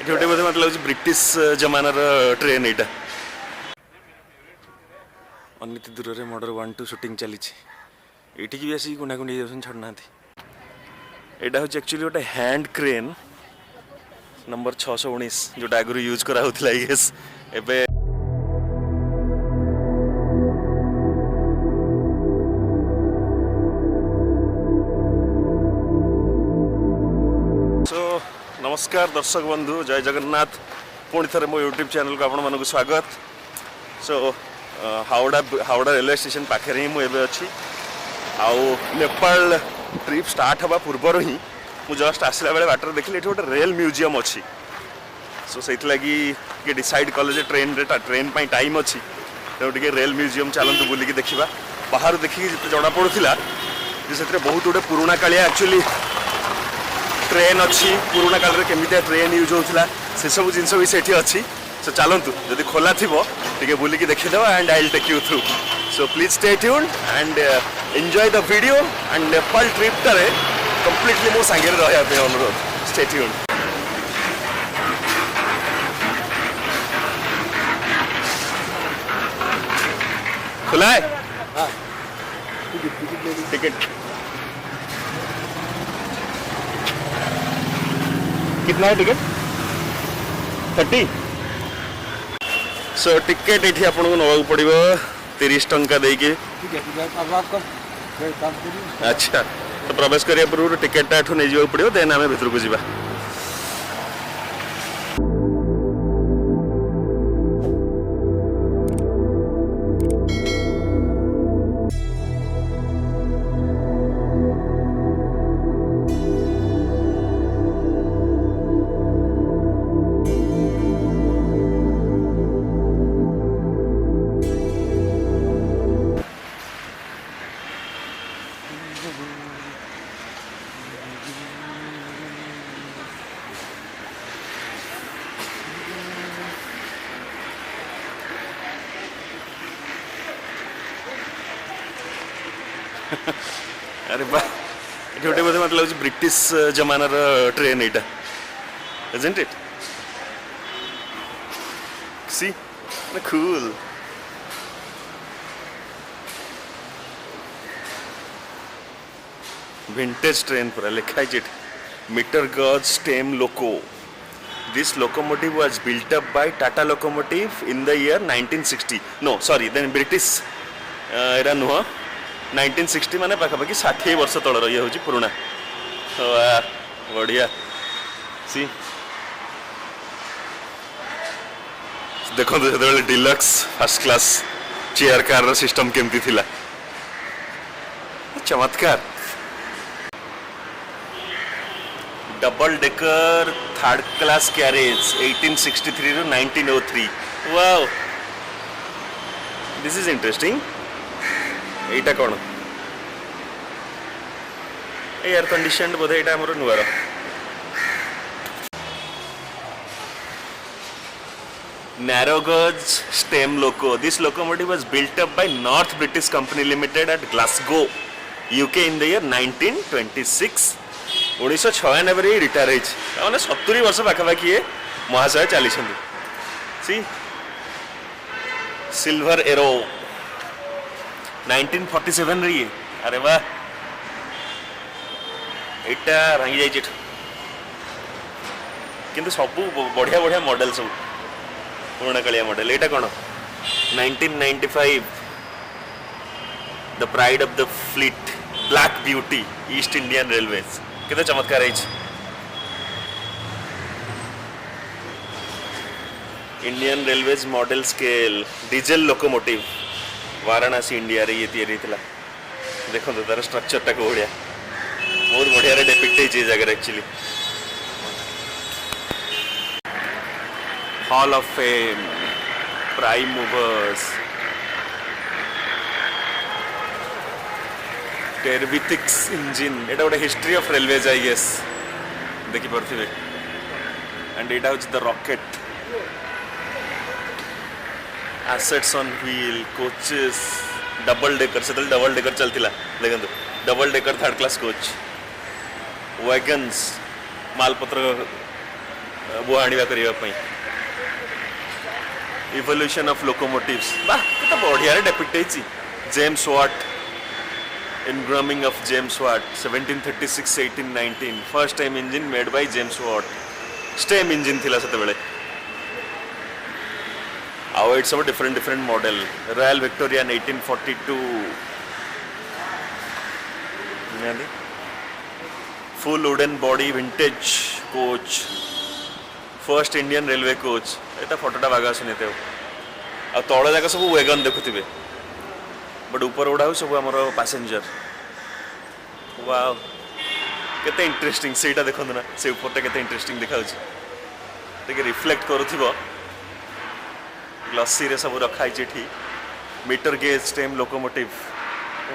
गोटे बोधे मतलब लगे ब्रिटिश जमानार ट्रेन यहाँ अनित दूर में मर्डर 1-2 शूटिंग चली ये भी आसिक गुणागुंडी छाड़ना यहाँ हूँ एक्चुअली गोटे हैंड क्रेन नंबर 619 जोटा आगु यूज करा होता है गेस एबे नमस्कार दर्शक बंधु जय जगन्नाथ पुणी थे मो यूट्यूब चैनल को आपण मानक स्वागत। सो हावड़ा रेलवे स्टेशन पाखे ही मुझे अच्छी आउ नेपाल ट्रिप स्टार्ट हवा पूर्वर ही मुझे जस्ट आसला बेले बाटर देखिए ये गोटे रेल म्यूजियम अच्छी। सो से लगी डिसाइड कले ट्रेन टाइम अच्छी तो रेल म्यूजियम चलतु बुलिकी देखा बाहर देखिए जिते जना पड़ूला से बहुत गुटे पुराणा कालिया एक्चुअली ट्रेन अच्छी पुराणा काल में केमितिया ट्रेन यूज होता से सब जिनस भी सेठी अच्छी। सो चलतु जदि खोला थी टे बुलिकी देखीदेव and I will take you through. So please stay tuned and enjoy the video and Nepal trip टारे कंप्लीटली मो सांगे रहा अनुरोध। Stay tuned. खुला है टिकट कितना है टिकट 30। सो टिकेट ये आपको नवा पड़ो 30 टंका देके। अच्छा तो प्रवेश करने पूर्व टिकेटा एठू नहीं जावा पड़ो देन आम भीतर को जीवा। अरे वाह गोटे बोधे मतलब लगे ब्रिटिश जमानार ट्रेन यहाँ isn't it? See cool vintage train पूरा लिखा है मीटर गज steam loco. This locomotive was built up by Tata Locomotive in the year 1960. No, sorry, then British era नुह 1960 माने पाखापाखि 60 वर्ष तलर ये हूँ पुराणा। बढ़िया सी देखो जो deluxe first class chair car system केमती थिला चमत्कार। Double decker third class carriage 1863 to 1903। Wow this is interesting. एटा कौन एयर कंडीशन बोधे एटा हमर नुआर। Narrow gauge steam loco. This locomotive was built up by North British company limited at Glasgow UK in the year 1926। 1996 retire होने 70 वर्ष पाखापाखि ये महाशय चली सी सिल्वर एरो 1947 रे। अरे वाह एटा भांगी जाइए किंतु सब बढ़िया बढ़िया मॉडल सब पुराणा कालिया मॉडल। एटा कौन 1995 the pride of the fleet black beauty east Indian railways. कितना चमत्कार है Indian railways model scale diesel locomotive Varanasi India रे ये तैयारी थिला। देखो तो तार स्ट्रक्चर टा को बढ़िया बहुत बढ़िया रे डिपिक्ट है जगह actually. Hall of fame prime movers टेरविटिक्स इंजिन एटा गोटे history of railways I guess देखि परथिबे। एंड एटा होच the rocket assets on wheel coaches double decker से डबल डेकर चलता देखो double decker third class coach wagons मालपत्र बुहाणीवा करने इवोल्यूशन ऑफ लोकोमोटिव्स वाह तो बढ़िया डेपिक्ट है James Watt engramming of James Watt 1736 1819 first time engine made by James Watt steam engine थिला सेते बेले आउ इट्स सब डिफरेंट मॉडल रॉयल विक्टोरियन 1842 यानी full wooden body vintage coach first Indian railway coach एटा फोटोटा बागा सुनेते आ तळे जाका सब वैगन देखुथिबे बट ऊपर उड़ा सब आमर पैसेंजर वाओ केते इंटरेस्टिंग सेटा देखो ना से ऊपर केते इंटरेस्टिंग दिखाउछ टिके रिफ्लेक्ट करूथिबो ग्लॉसी रे सब रखाई जेठी metre gauge steam locomotive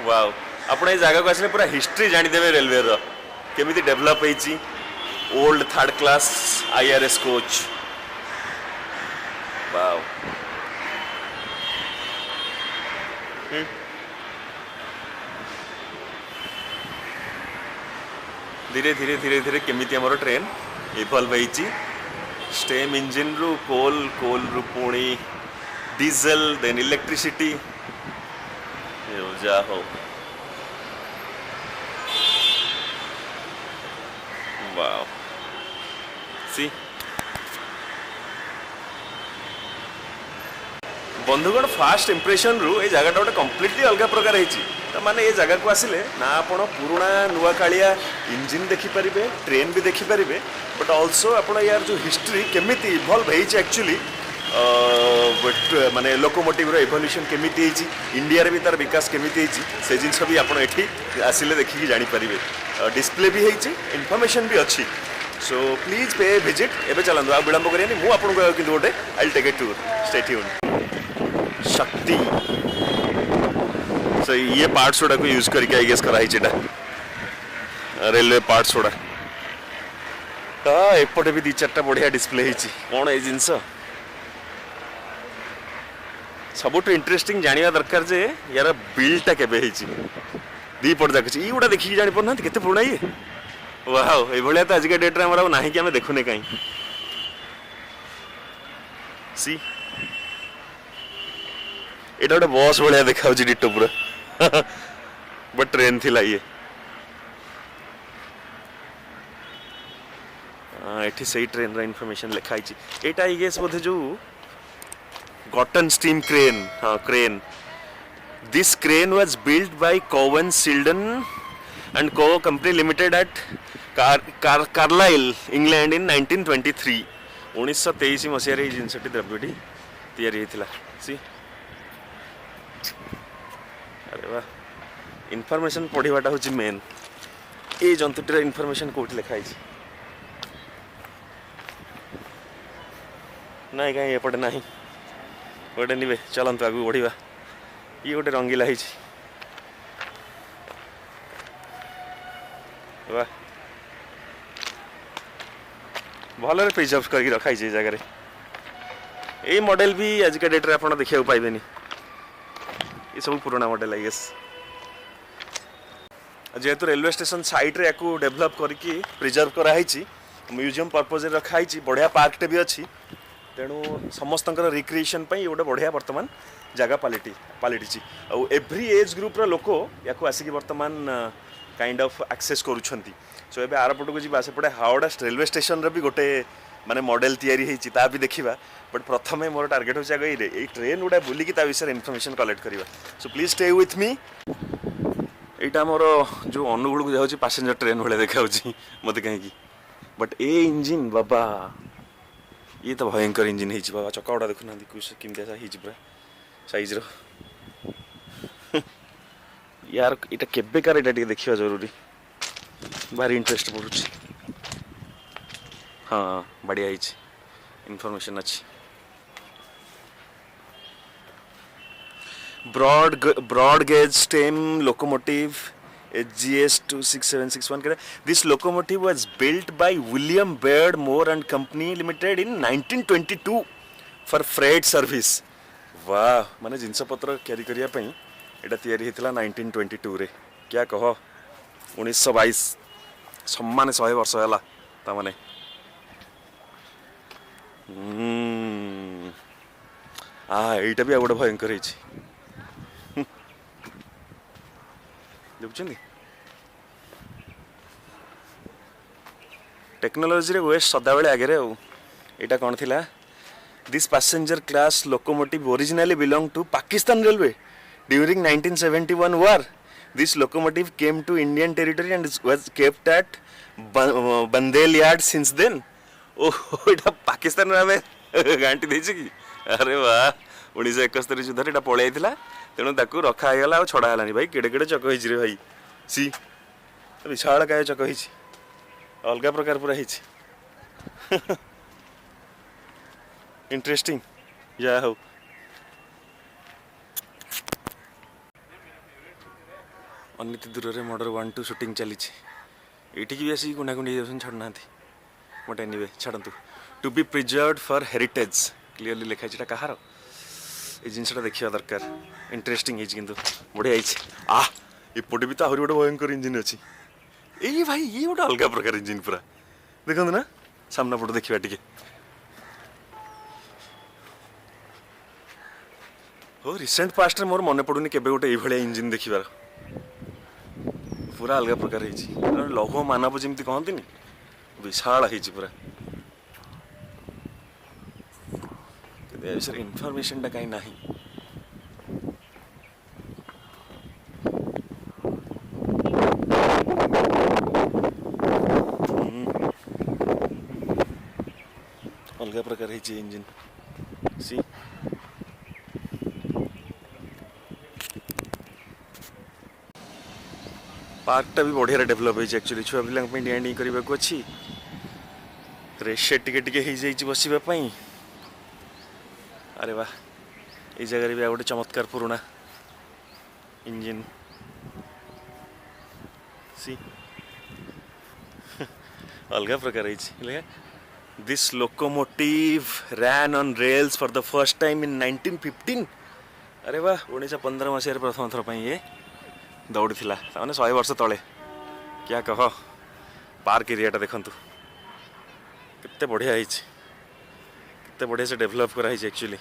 wow आपण ए जगह को आसले पूरा हिस्ट्री जानि देबे रेलवे रो केमिति डेवलप हेची old third class IRS coach wow धीरे धीरे धीरे धीरे केमिति हमर ट्रेन इवॉल्व होईची स्टेम इंजिन रु कोल रु पुणी डीजल देन इलेक्ट्रिसिटी जा हो वाओ सी बंधुगण फास्ट इंप्रेशन रु ए जगह गोटे कम्प्लीटली अलग प्रकार होईची तो माने ये जगह को आसिले ना आपण पुराना नुआ कालिया इंजिन देखि परिबे ट्रेन भी देखि परिबे बट आल्सो आपण यार जो हिस्ट्री केमिति इवॉल्व हेची एक्चुअली माने लोकोमोटिव रो इवोल्यूशन केमिति हेची इंडिया रे भी तार विकास केमिति हेची से जिंस भी आपण एठी आसिले देखि कि जानि परिबे डिस्प्ले भी हेची इन्फॉर्मेशन भी अछि सो प्लीज पे विजिट एबे चलंदो आ विलंब करियानी मु आपण को किंतु गोटे I will take a tour stay tuned Shakti सो ये पार्ट्स गुड़ा को यूज करके आई गेस कराई चेटा रेलवे पार्ट्स गुड़ा एपटे भी दी चारटा बढ़िया डिस्प्ले हेची कौन ए जिंस सबुठ इंटरेस्टिंग जानिया दरकार जे यार बिल्डटा केबे हेची दी पड़ जाकछि ई गुड़ा देखि जानि पड़ना केते पुराना ये वाओ ए भलिया त आज के डेट रे हमरा नाही कि हमें देखुने काई सी एटा गोटे बस भलिया देखाउछि डिटो पूरा बट ट्रेन थिला ये एठी सही ट्रेन रा इन्फॉर्मेशन लिखाई छी एटा आई गेस बोधे जो गॉटन steam crane crane this crane was built by Cowans Sheldon and co company limited at Carlisle England in 1923 1923 मसिया रे जिनसटी द्रव्यटी तयारी हेतिला सी अरे वाह इनफॉरमेशन पढ़ाटा हूँ मेन ये जंतुटीर इनफॉरमेशन कौट लिखाई ना कहीं एपटे ना गोटे निबे चलतु आगू बढ़िया ये गोटे रंगीला है वाह भल प्रिजर्व करके रखाई जगह ये मॉडल भी आज के डेट रे आप देखा पाइबे ये सब पुराना मॉडल आई गेस जेहेतु रेलवे स्टेशन साइड रे याकू डेवलप करके प्रिजर्व कराई म्यूजियम पर्पज रखाई बढ़िया पार्कटे भी अच्छी तेणु समस्त रिक्रिएशन गोटे बढ़िया बर्तमान जगह पलटि एव्री एज ग्रुप लोक या आसिक बर्तमान काइंड ऑफ एक्सेस करुँच सो ए आर पटक जी सेपटे हावड़ा रेलवे स्टेशन रे भी गोटे माने मॉडल तैयारी होती ता भी देखा बट प्रथम मोर टार्गेट होची आगे ये ट्रेन गुड़ा बुलिकी ता विषय इनफॉरमेशन कलेक्ट करवा सो प्लीज स्टे विथ मी यहाँ मोर जो अनुगुल को जाऊँगी पैसेंजर ट्रेन भाई देखा मत कहीं बट ए इंजिन बाबा ये तो भयंकर इंजिन है बाबा चक्का गुड़ा देखुना कमी पूरा साइज रो यार इटा केबेकार इटा देखा जरूरी भारी इंटरेस्ट पड़ुची हाँ बढ़िया इनफॉरमेशन अच्छी broad gauge steam locomotive HGS 26761 this locomotive was built by William Baird Moore and Company Limited in 1922 for freight service वाह माने जिनस पत्र कैरी करिया पई एटा तयारी हेतला 1922 रे क्या कहो 1922 सम्मान 100 वर्ष होला ता माने এইটা भी गोटे भयंकर देखुं टेक्नोलोजी वेस्ट सदाबले आगे यहाँ कौन थिला this passenger class locomotive originally belong to Pakistan railway during 1971 war this locomotive came to Indian territory and was kept at Bandel yard since then oh एटा पाकिस्तान रे हमें गांटी देछि कि अरे वाह 1971 युद्ध एटा पळै आइथिला तेणु ताकू रखा गला आ छड़ा हलानी भाई केडे केडे चक होइछि रे भाई सी विशाल काय चक होइछि अलग प्रकार पूरा होइछि इंटरेस्टिंग या हो अनिति दूर रे मर्डर 1 2 शूटिंग चली एठी भी आसी गुंडागुंडी जाउछन छड़ना बट एनीवे छाड़तु to be preserved for heritage clearly लिखा है कहार ये जिनसा देखा दरकार इंटरेस्टिंग किंतु बढ़िया एपटे भी तो आहरी गोटे भयंकर इंजिन अच्छी ये भाई ये गोटे अलग प्रकार इंजिन पूरा देखो ना सामना पट देखा टे हो रिसेंट पास्ट मोर मन पड़ूनी केबे गोटे ये इंजिन देखिबार पूरा अलग प्रकार लौह मानव जमी कहती विशाल है पूरा इनफॉरमेशन टा कहीं नहीं अलग प्रकार है इंजिन सी पार्कटा भी बढ़िया डेभलप होइछ एक्चुअली छुआ पिला डिया डी करने को अच्छी रेस टे बसवा अरे वाह ये जगह भी गोटे चमत्कार पुराना इंजिन सी अलग प्रकार this locomotive ran on rails for the first time in 1915 अरे वाह 1915 मसीह प्रथम थर ये दौड़ी थिला माने 100 वर्ष तले क्या कह पार्क एरियाटा देखंतु कितने बढ़िया कितने बढ़िया से डेवलप करा एक्चुअली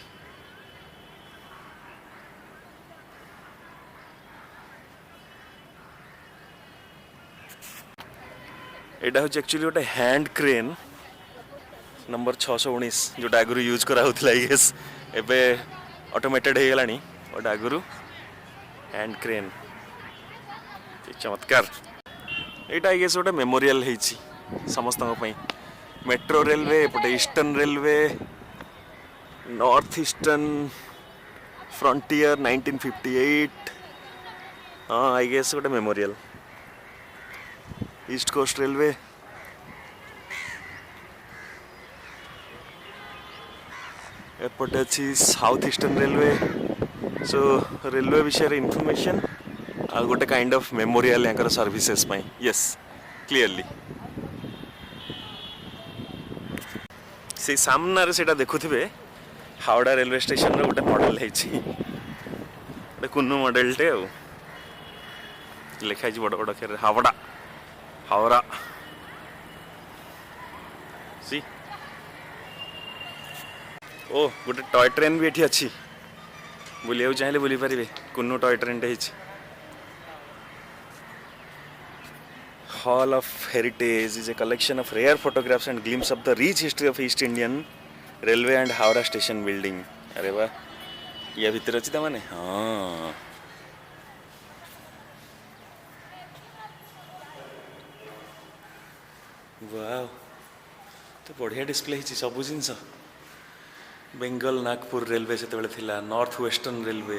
एटा हूँ एक्चुअली गोटे हैंड क्रेन नंबर 619 जोटा आगुरी यूज करा होतिला गेस एबे ऑटोमेटेड हो गलानी बट आगुरू हैंड क्रेन चमत्कार यहाँ आई गेस गोटे मेमोरियल समस्त मेट्रो रेलवे एपटे eastern railway north eastern frontier 1958 हाँ आई गेस गोटे मेमोरियल ईस्ट कोस्ट रेलवे एपटे अच्छी south eastern railway so railway विषय इनफॉरमेशन आ गोटे काइंड ऑफ मेमोरियल यहाँ सर्विसेस पाई यस क्लियरली से सामना रे सेटा देखुथिबे हावड़ा रेलवे स्टेशन रे गोटे मॉडल है कुन्नू मॉडल टे लिखा बड़ बड़ अक्षर हावड़ा हावड़ा सी ओ गोटे टॉय ट्रेन भी एठी अच्छी बुलिया चाहिए बुली पारे कुन्नू टॉय ट्रेन टे Hall of Heritage is a collection of rare photographs and glimpses of the rich history of East Indian Railway and Howrah Station building. अरे वाह या भीतर अच्छी माने हाँ वाह तो बढ़िया डिस्प्ले है सब जिनस बेंगल नागपुर रेलवे से नॉर्थ वेस्टर्न रेलवे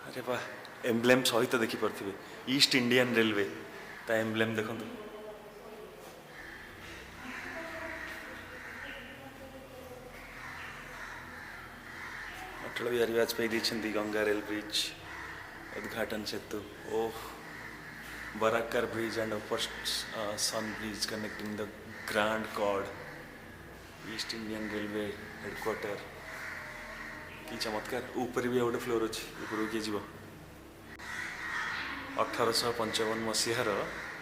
अरे वाह एम्ब्लेम सहित देखिपे ईस्ट इंडियन रेलवे ता एम्ब्लेम देखो Atal Bihari Vajpayee the Ganga rail bridge उद्घाटन सेतु oh Barakar bridge and upper Son bridge connecting the grand chord East Indian railway headquarter कि चमत्कार ऊपर भी गोटे फ्लोर अच्छी ऊपर किए जीव 1855 मसीहार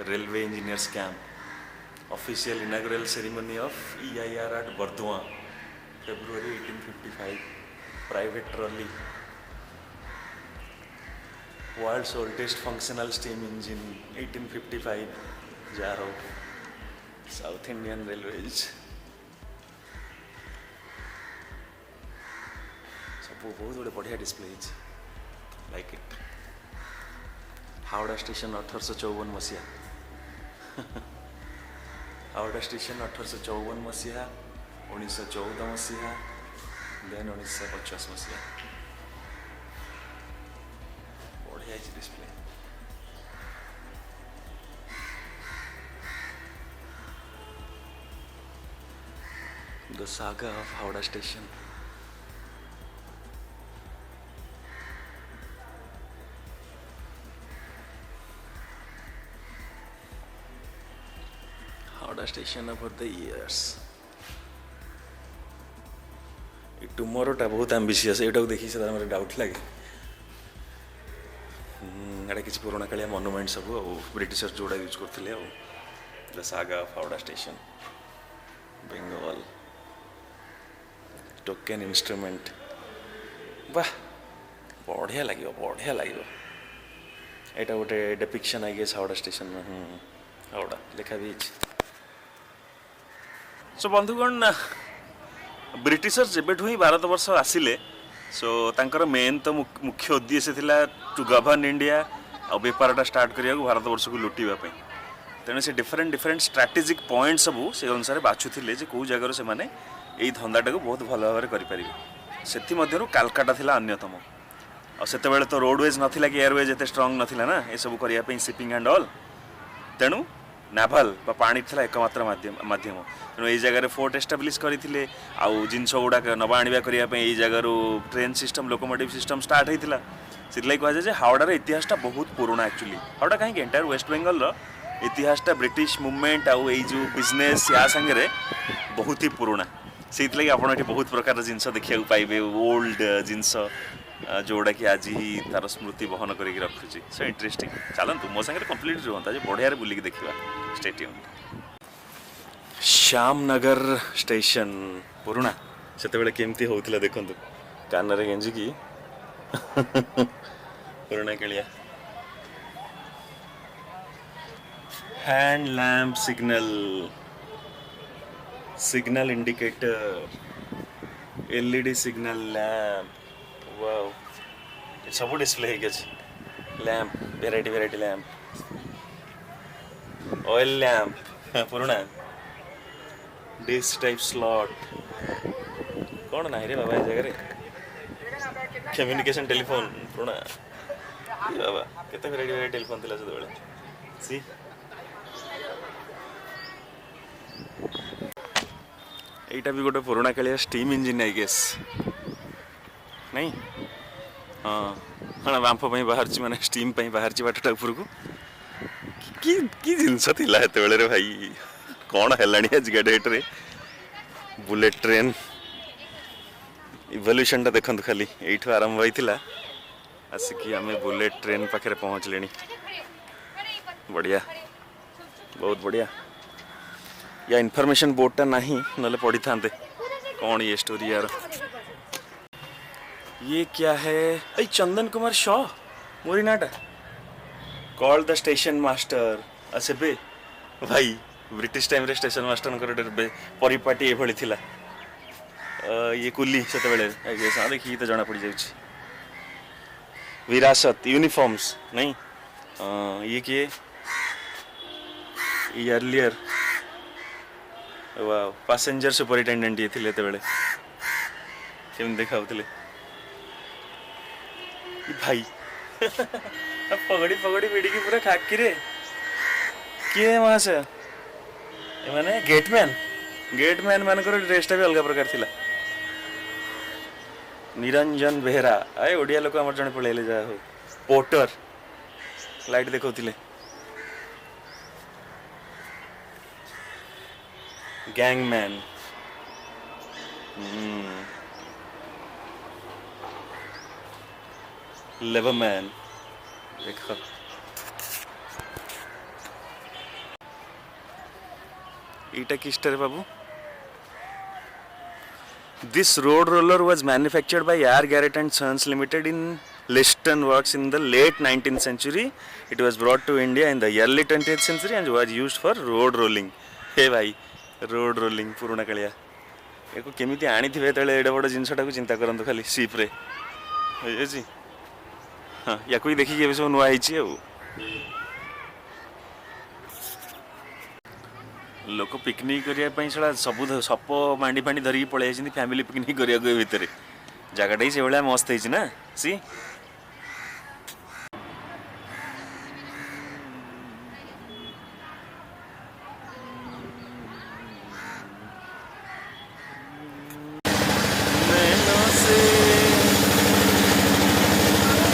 railway engineers camp Official inaugural ceremony of EIR at Bardua, February 1855. Private trolley. World's oldest functional steam engine, 1855. Jaro. South Indian Railways. सब बहुत बड़े बढ़िया display like it. Howrah station 1854 मसीहा. हावड़ा स्टेशन 1854 मसीहा, 1914 मसीहा, देन 1950 मसीहा. बढ़िया display. The saga of Howrah Station. Howrah Station over the years. Tomorrow टा बहुत एम्बिशियस. एटा देखी से मेरे डाउट लगे. एटा किसी पुराना कालिया मोनुमेंट सब ब्रिटिशर्स जोड़ा यूज करते. The saga of Howrah station, Bengal. Token instrument. वाह बढ़िया लगे, बढ़िया लगे. एटा गोटे depiction I guess Howrah station में. हावड़ा लिखा भी. सो बंधुगण, ब्रिटिशर्स जेबेठू ही भारत वर्ष आसिले, सो तांकर मेन तो मुख्य उद्देश्य थिला टू गवर्न इंडिया और बेपारटा स्टार्ट करिया भारत वर्ष को लुटिबा पे. तेणु से डिफरेंट स्ट्राटेजिक पॉइंट सब से अनुसार बाछुले जे कौ जगार से माने यही धंदाटा को बहुत भल भाव करें. से कालकाटा थिला अन्यतम. और से तो रोडवेज नाला कि एयरवेज एत स्ट्रंग नाला ना ये सब करने शिपिंग एंड ऑल. तेणु नाभाल पानी था एकमात्र माध्यम. तेणु ये जगह फोर्ट एस्टाब्लीश करते आउ जिनस गुड़ाक नवा आने करने जगार train system locomotive system start होता. से कहुए हावड़ार इतिहासटा बहुत पुराना. एक्चुअली हावड़ा कहीं एंटायर वेस्ट बेंगल इतिहासटा ब्रिटिश मुवमेंट आउ जो बिजनेस या सागे बहुत ही पुराना. से आपड़ बहुत प्रकार जिनस देखा पाइबे. ओल्ड जिनस जोड़ा कि आज ही तार स्मृति बहन करके रखुची. So interesting. चलतु मो सागर कंप्लीट रुहता बढ़िया बुलिक देखा. Stay tune. श्यामनगर स्टेशन पुराना से केमती होता देखु. कान गेंजी की पुराना कलिया. Hand lamp signal indicator, LED signal lamp. Wow सब डिस्प्ले है. Lamp variety lamp. Oil lamp पुराना. डिश टाइप स्लॉट कौन ना रे बाबा. जगह कम्युनिकेशन टेलीफोन पुराना. बाबा केते वेराइटी टेलीफोन थिला से बेले. सी एटा भी गोटे पुराना कालिया स्टीम इंजिन आई गेस नहीं. हाँ हाँ बांफ बाहर माने स्टीम बाहर बाटटा उपरक कि जिनस थिला हेते बेले रे भाई. कौन है आजिका डेट्रे. बुलेट ट्रेन इवोल्यूशन टा देखु खाली यू आरंभ होता. आसिकी आम बुलेट ट्रेन पाखे पहुँचले. बढ़िया बहुत बढ़िया. या इनफॉरमेशन बोर्डटा नहीं ना पढ़ी था. कौन ये स्टोरी यार. ये क्या है. ऐ चंदन कुमार शॉ मोरी नाटा. Call the station master. अच्छे बे भाई ब्रिटिश टाइम रे स्टेशन मास्टर परिपाटी ये थिला. ये कुली से देखिए तो जना पड़ जाए. विरासत यूनिफॉर्म्स नहीं. ये किए अर्लियर. वाह पैसेंजर सुपरिटेंडेंट ये थे बेले केम देखा भाई. पगड़ी भिड़ी पूरा खाकी रे. किए वहाँ से माने गेटमैन मान ड्रेसटा भी अलग प्रकार थिला. निरंजन बेहरा आए ओडिया लोक आम जड़े पलैले जा हो. पोर्टर लाइट देखते. गैंगमैन. लेवरमैन देखो. ईटा किस्टर बाबू this road roller was manufactured by air Garrett and sons limited in Liston works in the late 19th century. It was brought to India in the early 20th century and was used for road rolling. हे भाई road rolling पुराना कालिया एको केमिति आनी थिबे तळे एडा बड जिंसटा को चिंता करंतु खाली शिप रे होय जी हां या कोई देखि के सब नुआ हिची आ लोक पिकनिक करिया पई छला सब सप मांडी फांडी धरी पळे आइछिन फैमिली पिकनिक करिया को भितरे जगह से भाया मस्त है ना सी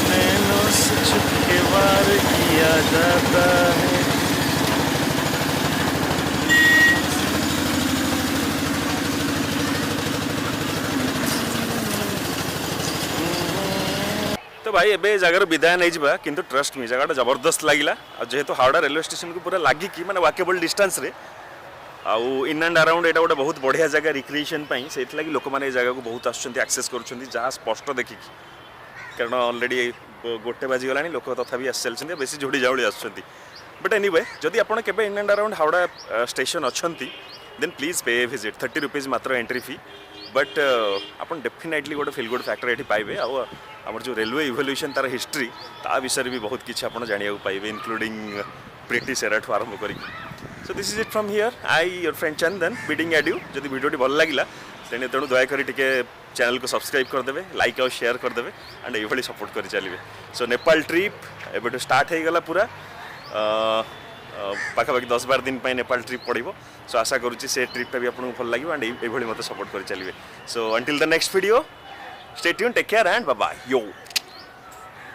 नैनों से छुपके वार किया जाता है तो भाई एबे जगार विदाय नहीं जा किंतु ट्रस्ट मी जगह जबरदस्त लगिला जेहेतु हावड़ा रेलवे स्टेशन को पूरा लागिकी माने वाकेबल डिस्टेंस रे आउ इन एंड अराउंड एटा गोटे बहुत बढ़िया जगह रिक्रिएशन पाई से लगी लोक मैंने जगह को बहुत आसुँच एक्सेस कर जहाँ स्पष्ट देखिकी कारण ऑलरेडी गोटे बाजी गलानी लोक तथापि आसी चलते बेसी जोड़ी जाऊड़ी आसुँच बट एनीवे जदि आपड़ के in and around Howrah station अच्छा then please pay visit 30 rupees मात्र एंट्री फी बट आपन डेफिनेटली गोटे फिल गुड फैक्टर ये पाइबे आमर जो रेलवे इवोल्यूशन तार हिस्ट्री ता विषय भी बहुत किसी आप जाना पाइबे इंक्लूडिंग ब्रिटिश एरा ठू आरंभ करी so this is it from here I your friend Chandan bidding adieu जदि वीडियो भल लगा तेणु दयाकोरी टिके चैनल को सब्सक्राइब करदे लाइक और शेयर करदे एंड ये सपोर्ट कर चलिए सो नेपाल ट्रिप एबे स्टार्ट हो गला पूरा पाखापाखि 10-12 दिन नेपाल ट्रिप पड़ो सो आशा करुच्ची से ट्रिपटा भी आपको भल लगे एंड ये मत सपोर्ट कर चलिए so until the next video stay tune take care and bye bye yo